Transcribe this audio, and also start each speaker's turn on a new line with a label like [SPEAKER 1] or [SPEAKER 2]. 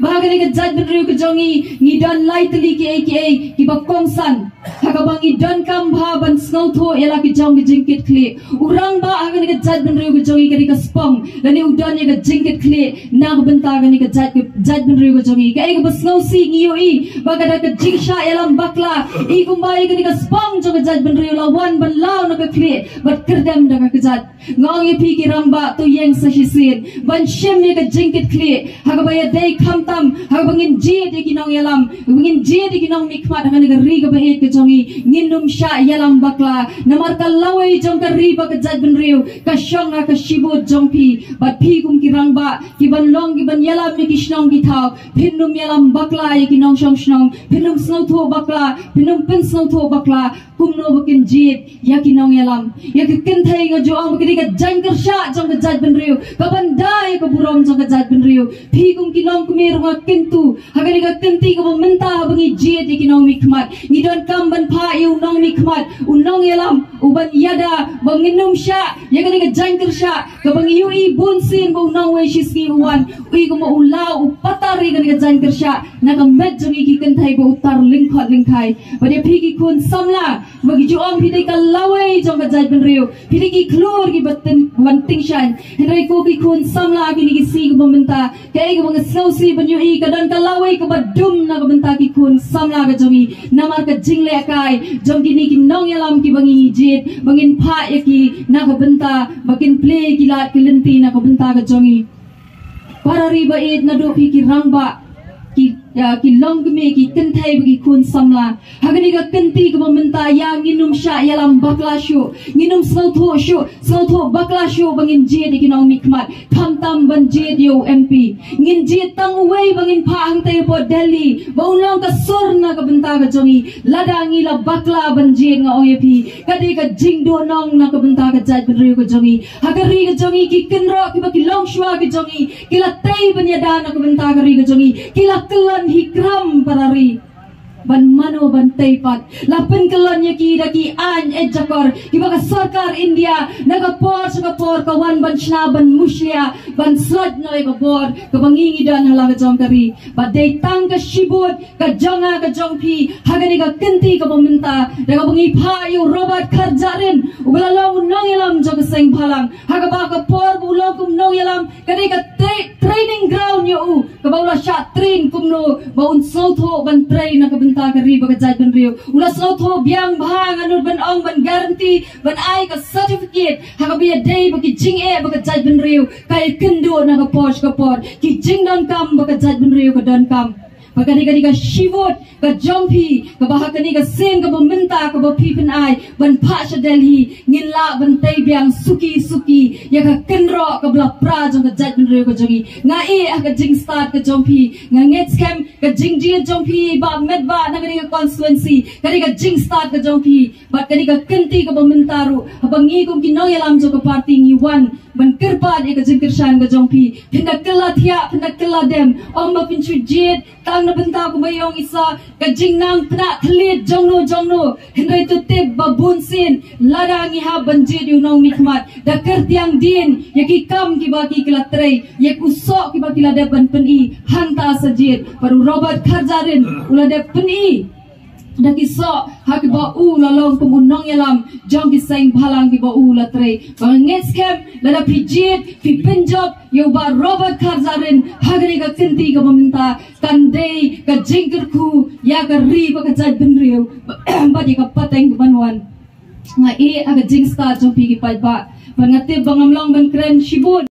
[SPEAKER 1] Bahagia ni kejat berdiri kejongi ngidan lai teli ki bakongsan hakabang ngidan kambha ban snowtho ela ki jong jingkit kli urang ba haga ni kejat berdiri kejongi kadi kaspong lani udan ni jingkit kli na benta ga ni kejat berdiri kejongi kai ka snow si ngioi bagada ke jingsha elam bakla I kumbai ga ni kaspong jong kejat berdiri lawan ban law na ka kli bat kerdam da ka kejat ngong I pi ki ramba to yeng sa hisin ban shem ni ka jingkit kli hakabaya dei tam habangin je de kinong yalam bangin je de kinong mikmat hagan ga ri ga bae ke jongi nginum sha yalam bakla namar ka lawai jong ka ri ba ka jaj ben riu ka shonga ka shibot jong pi bat pi kum ki rangba ki ban long ki ban yalam ni kishnong ki thau phinnum yalam bakla ye kinong shong shnong phinnum snow tho bakla phinnum pen snow tho bakla kumno bakin je ya kinong yalam ya ki kin thai ga jo ang ki ga jangkar sha jong ka jaj ben riu ka ban dai ka burom jong ka jaj ben riu pi kum kinong kum rumah kentu hagani ga kenti ko menta habangi je de kinong mikmat ngidon kam ban pha yu nong mikmat unong yalam uban yada banginum sha yagani ga jangkar sha ka bangi yu I bunsin bo nong we shiski uwan ui ko mo ula upatari gani ga jangkar sha na ka met jongi ki kentai bo utar lingkhot lingkai bade phi ki kun samla bagi ju om phi ka lawai jong ga jaj ben riu phi ki klur ki batten wanting shan henrai ko ki kun samla ki ni ki si ko menta kai ko bang slow si banyu I kadang kalawai ke badum na kabenta ki kun samla ka jongi namar ka jingle kai jong kini ki nong yalam ki bangi jit bangin pha ki na kabenta bakin play ki lat ki lenti na kabenta ka jongi para riba it na do ki rangba ki long me ki kentai bagi kun samla hagani ga kenti ka menta ya nginum sha yalam bakla shu nginum snow tho bakla shu bangin je de ki nong mikmat tham tam ban je dio MP ngin je tang wei bangin pha hang te po Delhi baunong ka surna ka benta ka jongi ladangi la bakla ban je nga OAP kadi ka jingdo nong na ka benta ka jaj ben riu ka jongi hagari ka jongi ki kenro ki baki long shwa ka jongi kila tai ban yada na ka benta ka ri ka jongi kila kelan hikram parari ban mano ban teipat lapen kelon ki daki an jakor ki baka sarkar India naga por kawan ban shna ban muslia ban slot noi ka bor ka bangingi dan hala ka jong kari ba dei tang ka shibut ka jonga ka jongpi hagani ka kenti ka meminta daga bangi pha yu Robert Kharjarin ubala long nong yalam jog seng phalang haga ba ka por bulong kum nong yalam kani ka training ground yu ka bawla sha train kumno baun sotho ban train na ka ta kari baga jaj ban riu ula sotho biang bhang anut ban ong ban guarantee ban ai ka certificate haga bi day bagi jing baga jaj ban riu kai kendo na ka posh ka por ki jing don kam baga jaj ban riu ka don kam bagani ka shivot ka jompi ka bahakani ka seng ka meminta ka ba pipin ai ban pasha Delhi ngin la ban tay biang suki ya ka kenro ka bla pra jong ka jaj ban riu ka jongi nga ka jing start ka jompi nga ngets kem ka jing ji jompi ba medba nagani ka constituency kani ka jing start ka jompi ba kani ka kenti ka meminta ru abangi kum kinong yalam jo ka party ngi wan ban kirpa ka jing kirshan ka jompi pinda kala thia pinda kala dem om ba pinchu jet tang na benta ko bayong isa ka jingnang pna thlit jongno hindai tu te babun sin ladangi ha banjid yu nong mikmat da kertiang din yaki kam ki baki kilatrei yak usok ki baki lada ban peni hanta sajid paru Robert Kharjarin ulada peni da kiso hak ba u lalong kumunong yalam jong ki seng phalang ki ba u latrei bangets kem lada pijit pi Punjab yo ba Robert Kharjarin hagri ka kenti ka meminta kandei ka jingkerku ya ka ri ba ka jaj ben riu ba di ka pateng banwan nga aga jing sta jong pi ki pai ba bangate bangamlong ban kren shibut